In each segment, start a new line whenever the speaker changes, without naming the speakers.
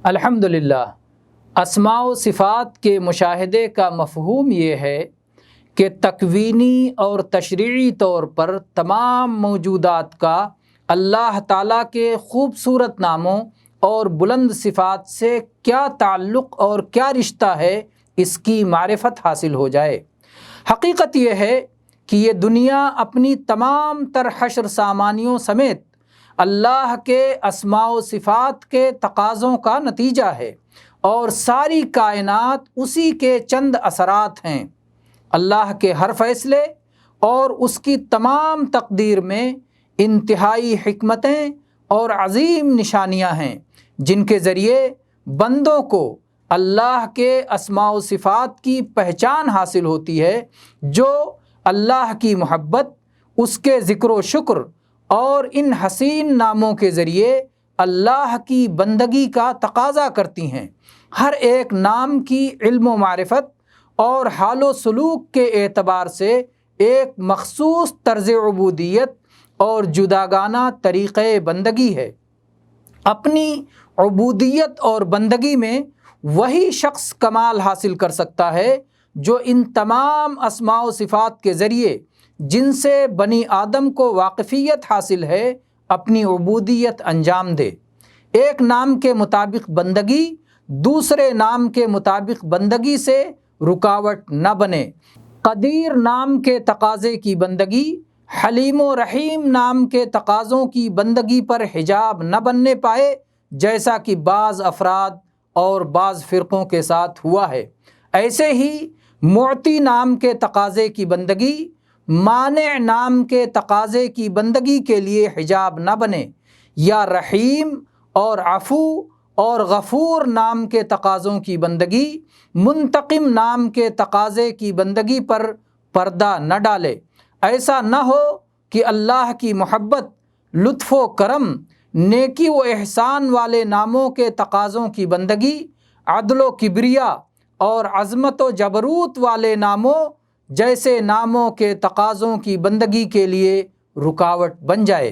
الحمدللہ، اسماء و صفات کے مشاہدے کا مفہوم یہ ہے کہ تکوینی اور تشریعی طور پر تمام موجودات کا اللہ تعالیٰ کے خوبصورت ناموں اور بلند صفات سے کیا تعلق اور کیا رشتہ ہے، اس کی معرفت حاصل ہو جائے۔ حقیقت یہ ہے کہ یہ دنیا اپنی تمام تر حشر سامانیوں سمیت اللہ کے اسماء و صفات کے تقاضوں کا نتیجہ ہے، اور ساری کائنات اسی کے چند اثرات ہیں۔ اللہ کے ہر فیصلے اور اس کی تمام تقدیر میں انتہائی حکمتیں اور عظیم نشانیاں ہیں، جن کے ذریعے بندوں کو اللہ کے اسماء و صفات کی پہچان حاصل ہوتی ہے، جو اللہ کی محبت، اس کے ذکر و شکر اور ان حسین ناموں کے ذریعے اللہ کی بندگی کا تقاضا کرتی ہیں۔ ہر ایک نام کی علم و معرفت اور حال و سلوک کے اعتبار سے ایک مخصوص طرز عبودیت اور جداگانہ طریقۂ بندگی ہے۔ اپنی عبودیت اور بندگی میں وہی شخص کمال حاصل کر سکتا ہے جو ان تمام اسماء و صفات کے ذریعے، جن سے بنی آدم کو واقفیت حاصل ہے، اپنی عبودیت انجام دے۔ ایک نام کے مطابق بندگی دوسرے نام کے مطابق بندگی سے رکاوٹ نہ بنے۔ قدیر نام کے تقاضے کی بندگی حلیم و رحیم نام کے تقاضوں کی بندگی پر حجاب نہ بننے پائے، جیسا کہ بعض افراد اور بعض فرقوں کے ساتھ ہوا ہے۔ ایسے ہی معطی نام کے تقاضے کی بندگی مانع نام کے تقاضے کی بندگی کے لیے حجاب نہ بنے، یا رحیم اور عفو اور غفور نام کے تقاضوں کی بندگی منتقم نام کے تقاضے کی بندگی پر پردہ نہ ڈالے۔ ایسا نہ ہو کہ اللہ کی محبت، لطف و کرم، نیکی و احسان والے ناموں کے تقاضوں کی بندگی عدل و کبریا اور عظمت و جبروت والے ناموں جیسے ناموں کے تقاضوں کی بندگی کے لیے رکاوٹ بن جائے۔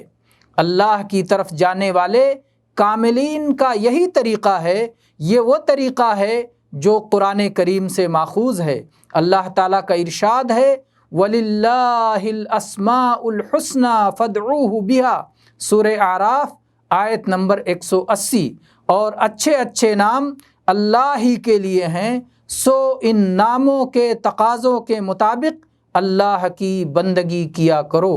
اللہ کی طرف جانے والے کاملین کا یہی طریقہ ہے، یہ وہ طریقہ ہے جو قرآن کریم سے ماخوذ ہے۔ اللہ تعالیٰ کا ارشاد ہے، وَلِلَّهِ الْأَسْمَاءُ الْحُسْنَى فَادْعُوهُ بِهَا، سورہ اعراف آیت نمبر 180۔ اور اچھے اچھے نام اللہ ہی کے لیے ہیں، سو ان ناموں کے تقاضوں کے مطابق اللہ کی بندگی کیا کرو۔